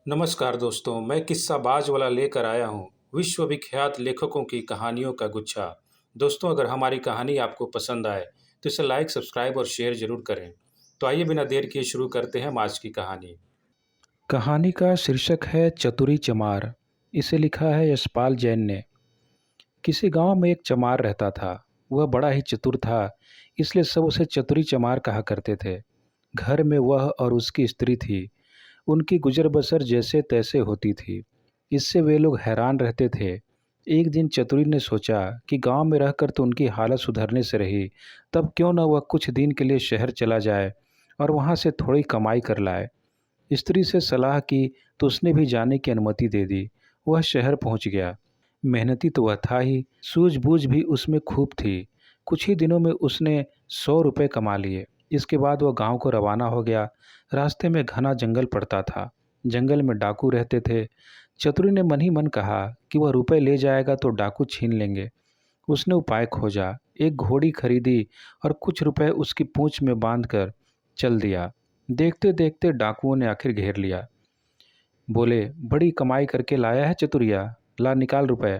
नमस्कार दोस्तों, मैं किस्साबाज वाला लेकर आया हूँ विश्वविख्यात लेखकों की कहानियों का गुच्छा। दोस्तों, अगर हमारी कहानी आपको पसंद आए तो इसे लाइक, सब्सक्राइब और शेयर जरूर करें। तो आइए बिना देर किए शुरू करते हैं हम आज की कहानी। कहानी का शीर्षक है चतुरी चमार। इसे लिखा है यशपाल जैन ने। किसी गांव में एक चमार रहता था। वह बड़ा ही चतुर था, इसलिए सब उसे चतुरी चमार कहा करते थे। घर में वह और उसकी स्त्री थी। उनकी गुजर बसर जैसे तैसे होती थी। इससे वे लोग हैरान रहते थे। एक दिन चतुरी ने सोचा कि गांव में रहकर तो उनकी हालत सुधरने से रही, तब क्यों न वह कुछ दिन के लिए शहर चला जाए और वहां से थोड़ी कमाई कर लाए। स्त्री से सलाह की तो उसने भी जाने की अनुमति दे दी। वह शहर पहुंच गया। मेहनती तो वह था ही, सूझबूझ भी उसमें खूब थी। कुछ ही दिनों में उसने 100 रुपये कमा लिए। इसके बाद वह गांव को रवाना हो गया। रास्ते में घना जंगल पड़ता था। जंगल में डाकू रहते थे। चतुरी ने मन ही मन कहा कि वह रुपए ले जाएगा तो डाकू छीन लेंगे। उसने उपाय खोजा, एक घोड़ी खरीदी और कुछ रुपए उसकी पूंछ में बांधकर चल दिया। देखते देखते डाकुओं ने आखिर घेर लिया। बोले, बड़ी कमाई करके लाया है चतुरिया, ला निकाल रुपए।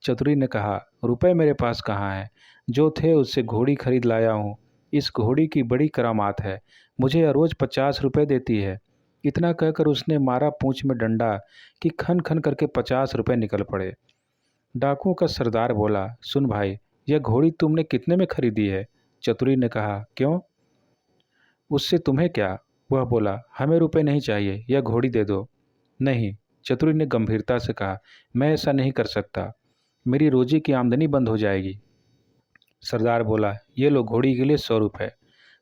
चतुरी ने कहा, रुपए मेरे पास कहाँ हैं? जो थे उससे घोड़ी खरीद लाया हूँ। इस घोड़ी की बड़ी करामात है, मुझे यह रोज 50 रुपए देती है। इतना कहकर उसने मारा पूंछ में डंडा कि खन खन करके 50 रुपए निकल पड़े। डाकुओं का सरदार बोला, सुन भाई, यह घोड़ी तुमने कितने में खरीदी है? चतुरी ने कहा, क्यों, उससे तुम्हें क्या? वह बोला, हमें रुपए नहीं चाहिए, यह घोड़ी दे दो। नहीं, चतुरी ने गंभीरता से कहा, मैं ऐसा नहीं कर सकता, मेरी रोजी की आमदनी बंद हो जाएगी। सरदार बोला, ये लो घोड़ी के लिए 100 रुपये।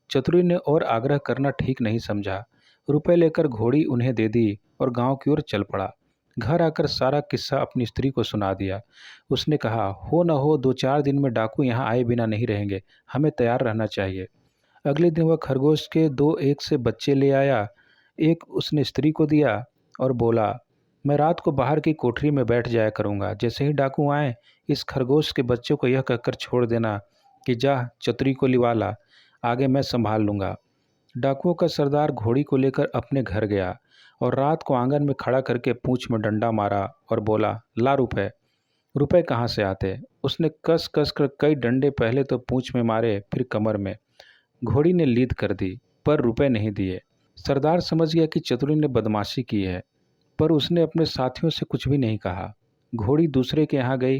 चतुरी ने और आग्रह करना ठीक नहीं समझा। रुपए लेकर घोड़ी उन्हें दे दी और गांव की ओर चल पड़ा। घर आकर सारा किस्सा अपनी स्त्री को सुना दिया। उसने कहा, हो न हो 2-4 दिन में डाकू यहाँ आए बिना नहीं रहेंगे, हमें तैयार रहना चाहिए। अगले दिन वह खरगोश के दो एक से बच्चे ले आया। एक उसने स्त्री को दिया और बोला, मैं रात को बाहर की कोठरी में बैठ जाया करूँगा। जैसे ही डाकू आए, इस खरगोश के बच्चे को यह कहकर छोड़ देना कि जा चतुरी को लिवा ला, आगे मैं संभाल लूँगा। डाकुओं का सरदार घोड़ी को लेकर अपने घर गया और रात को आंगन में खड़ा करके पूंछ में डंडा मारा और बोला, ला रुपए। रुपए कहाँ से आते? उसने कस कस कर कई डंडे पहले तो पूंछ में मारे, फिर कमर में। घोड़ी ने लीद कर दी, पर रुपए नहीं दिए। सरदार समझ गया कि चतुरी ने बदमाशी की है, पर उसने अपने साथियों से कुछ भी नहीं कहा। घोड़ी दूसरे के यहाँ गई,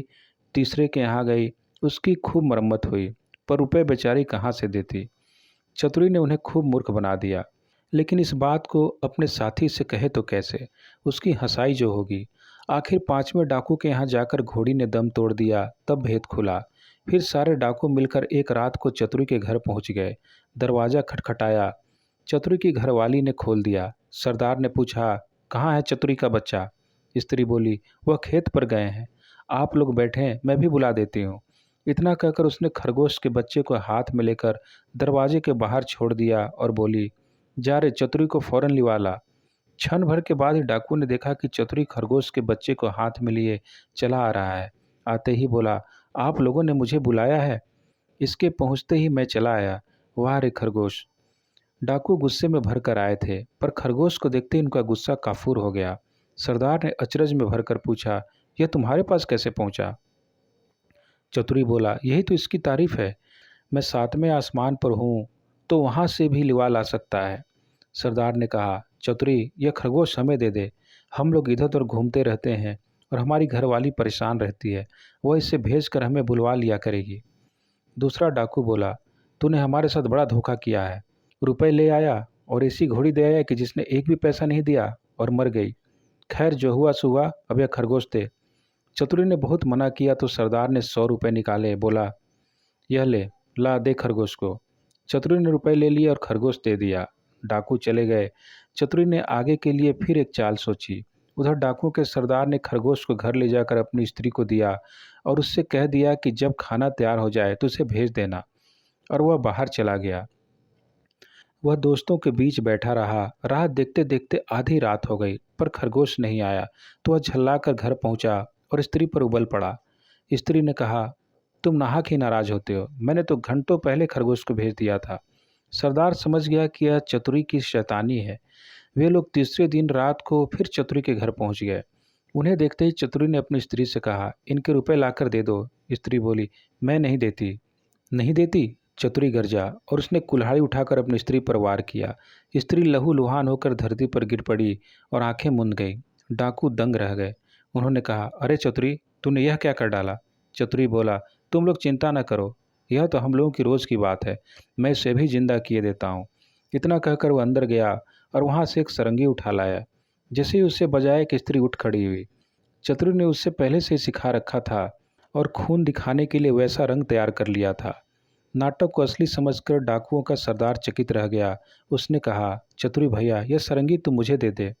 तीसरे के यहाँ गई, उसकी खूब मरम्मत हुई, पर रुपए बेचारी कहाँ से देती। चतुरी ने उन्हें खूब मूर्ख बना दिया। लेकिन इस बात को अपने साथी से कहे तो कैसे? उसकी हंसाई जो होगी। आखिर पांचवें डाकू के यहाँ जाकर घोड़ी ने दम तोड़ दिया, तब भेद खुला। फिर सारे डाकू मिलकर एक रात को चतुरी के घर पहुंच गए। दरवाज़ा खटखटाया। चतुरी की घरवाली ने खोल दिया। सरदार ने पूछा, कहाँ है चतुरी का बच्चा? स्त्री बोली, वह खेत पर गए हैं। आप लोग बैठें, मैं भी बुला देती हूँ। इतना कहकर उसने खरगोश के बच्चे को हाथ में लेकर दरवाजे के बाहर छोड़ दिया और बोली, जा रे चतुरी को फौरन लिवा ला। क्षण भर के बाद ही डाकू ने देखा कि चतुरी खरगोश के बच्चे को हाथ में लिए चला आ रहा है। आते ही बोला, आप लोगों ने मुझे बुलाया है? इसके पहुंचते ही मैं चला आया। वाह रे खरगोश! डाकू गुस्से में भर कर आए थे, पर खरगोश को देखते ही उनका गुस्सा काफूर हो गया। सरदार ने अचरज में भरकर पूछा, यह तुम्हारे पास कैसे पहुंचा? चतुरी बोला, यही तो इसकी तारीफ है। मैं 7वें आसमान पर हूँ, तो वहाँ से भी लिवा ला सकता है। सरदार ने कहा, चतुरी, यह खरगोश हमें दे दे। हम लोग इधर उधर घूमते रहते हैं और हमारी घरवाली परेशान रहती है, वह इसे भेज कर हमें बुलवा लिया करेगी। दूसरा डाकू बोला, तूने हमारे साथ बड़ा धोखा किया है। रुपए ले आया और ऐसी घोड़ी दे आया कि जिसने एक भी पैसा नहीं दिया और मर गई। खैर, जो हुआ सो हुआ, अब यह खरगोश दे। चतुरी ने बहुत मना किया तो सरदार ने 100 रुपये निकाले। बोला, यह ले, ला दे खरगोश को। चतुरी ने रुपए ले लिए और खरगोश दे दिया। डाकू चले गए। चतुरी ने आगे के लिए फिर एक चाल सोची। उधर डाकू के सरदार ने खरगोश को घर ले जाकर अपनी स्त्री को दिया और उससे कह दिया कि जब खाना तैयार हो जाए तो उसे भेज देना, और वह बाहर चला गया। वह दोस्तों के बीच बैठा रहा। राह देखते देखते आधी रात हो गई, पर खरगोश नहीं आया। तो वह झल्लाकर घर पहुंचा और स्त्री पर उबल पड़ा। स्त्री ने कहा, तुम नाहक ही नाराज होते हो, मैंने तो घंटों पहले खरगोश को भेज दिया था। सरदार समझ गया कि यह चतुरी की शैतानी है। वे लोग तीसरे दिन रात को फिर चतुरी के घर पहुंच गए। उन्हें देखते ही चतुरी ने अपनी स्त्री से कहा, इनके रुपए लाकर दे दो। स्त्री बोली, मैं नहीं देती। नहीं देती? चतुरी गरजा और उसने कुल्हाड़ी उठाकर अपनी स्त्री पर वार किया। स्त्री लहूलुहान होकर धरती पर गिर पड़ी और आंखें मूंद गई। डाकू दंग रह गए। उन्होंने कहा, अरे चतुरी, तूने यह क्या कर डाला? चतुरी बोला, तुम लोग चिंता न करो, यह तो हम लोगों की रोज़ की बात है, मैं इसे भी जिंदा किए देता हूँ। इतना कहकर वह अंदर गया और वहाँ से एक सरंगी उठा लाया। जैसे ही उसे बजाया कि स्त्री उठ खड़ी हुई। चतुरी ने उससे पहले से ही सिखा रखा था और खून दिखाने के लिए वैसा रंग तैयार कर लिया था। नाटक को असली समझकर डाकुओं का सरदार चकित रह गया। उसने कहा, चतुरी भैया, यह सरंगी तुम मुझे दे दे।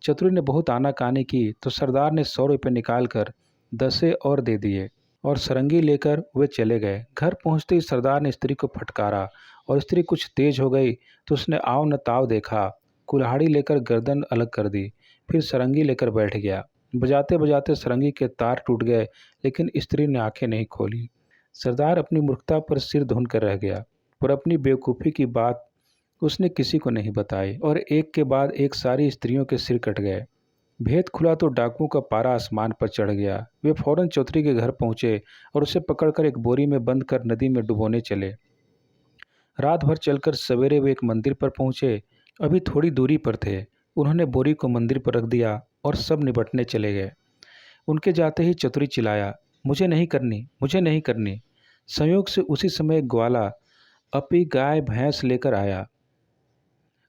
चतुरी ने बहुत आनाकानी की तो सरदार ने 100 रुपये निकाल कर 10 और दे दिए और सरंगी लेकर वे चले गए। घर पहुंचते ही सरदार ने स्त्री को फटकारा और स्त्री कुछ तेज हो गई तो उसने आव न ताव देखा, कुल्हाड़ी लेकर गर्दन अलग कर दी, फिर सरंगी लेकर बैठ गया। बजाते बजाते सरंगी के तार टूट गए, लेकिन स्त्री ने आंखें नहीं खोली। सरदार अपनी मूर्खता पर सिर धुन कर रह गया, पर अपनी बेवकूफ़ी की बात उसने किसी को नहीं बताई और एक के बाद एक सारी स्त्रियों के सिर कट गए। भेद खुला तो डाकुओं का पारा आसमान पर चढ़ गया। वे फौरन चौधरी के घर पहुंचे और उसे पकड़कर एक बोरी में बंद कर नदी में डुबोने चले। रात भर चलकर सवेरे वे एक मंदिर पर पहुंचे। अभी थोड़ी दूरी पर थे। उन्होंने बोरी को मंदिर पर रख दिया और सब निपटने चले गए। उनके जाते ही चतुरी चिल्लाया, मुझे नहीं करनी, मुझे नहीं करनी। संयोग से उसी समय एक ग्वाला अपनी गाय भैंस लेकर आया।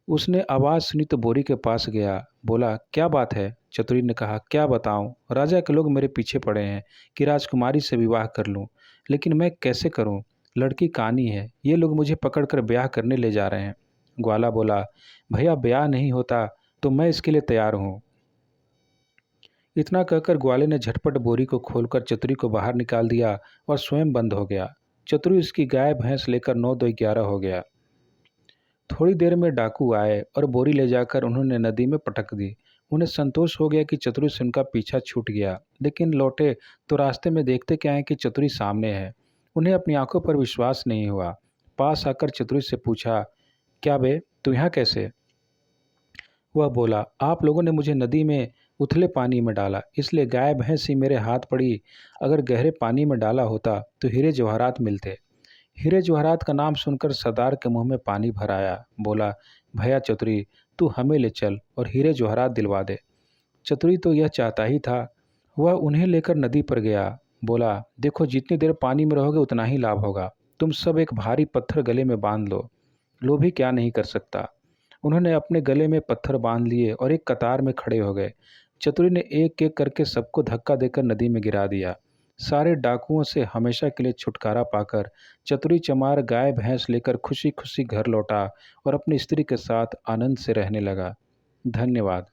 उसने आवाज़ सुनी तो बोरी के पास गया। बोला, क्या बात है? चतुरी ने कहा, क्या बताऊं, राजा के लोग मेरे पीछे पड़े हैं कि राजकुमारी से विवाह कर लूं, लेकिन मैं कैसे करूं? लड़की कानी है, ये लोग मुझे पकड़कर ब्याह करने ले जा रहे हैं। ग्वाला बोला, भैया ब्याह नहीं होता तो मैं इसके लिए तैयार हूँ। इतना कहकर ग्वाले ने झटपट बोरी को खोलकर चतुरी को बाहर निकाल दिया और स्वयं बंद हो गया। चतुरी उसकी गाय भैंस लेकर 9-2-11 हो गया। थोड़ी देर में डाकू आए और बोरी ले जाकर उन्होंने नदी में पटक दी। उन्हें संतोष हो गया कि चतुरी से उनका पीछा छूट गया, लेकिन लौटे तो रास्ते में देखते क्या है कि चतुरी सामने है। उन्हें अपनी आंखों पर विश्वास नहीं हुआ। पास आकर चतुरी से पूछा, क्या बे, तू यहाँ कैसे? वह बोला, आप लोगों ने मुझे नदी में उथले पानी में डाला, इसलिए गाय भैंस ही मेरे हाथ पड़ी। अगर गहरे पानी में डाला होता तो हीरे जवाहरात मिलते। हीरे जवाहरात का नाम सुनकर सरदार के मुंह में पानी भर आया। बोला, भैया चतुरी, तू हमें ले चल और हीरे जवाहरात दिलवा दे। चतुरी तो यह चाहता ही था। वह उन्हें लेकर नदी पर गया। बोला, देखो, जितनी देर पानी में रहोगे उतना ही लाभ होगा। तुम सब एक भारी पत्थर गले में बांध लो, लोभी क्या नहीं कर सकता। उन्होंने अपने गले में पत्थर बांध लिए और एक कतार में खड़े हो गए। चतुरी ने एक एक करके सबको धक्का देकर नदी में गिरा दिया। सारे डाकुओं से हमेशा के लिए छुटकारा पाकर चतुरी चमार गाय भैंस लेकर खुशी खुशी घर लौटा और अपनी स्त्री के साथ आनंद से रहने लगा। धन्यवाद।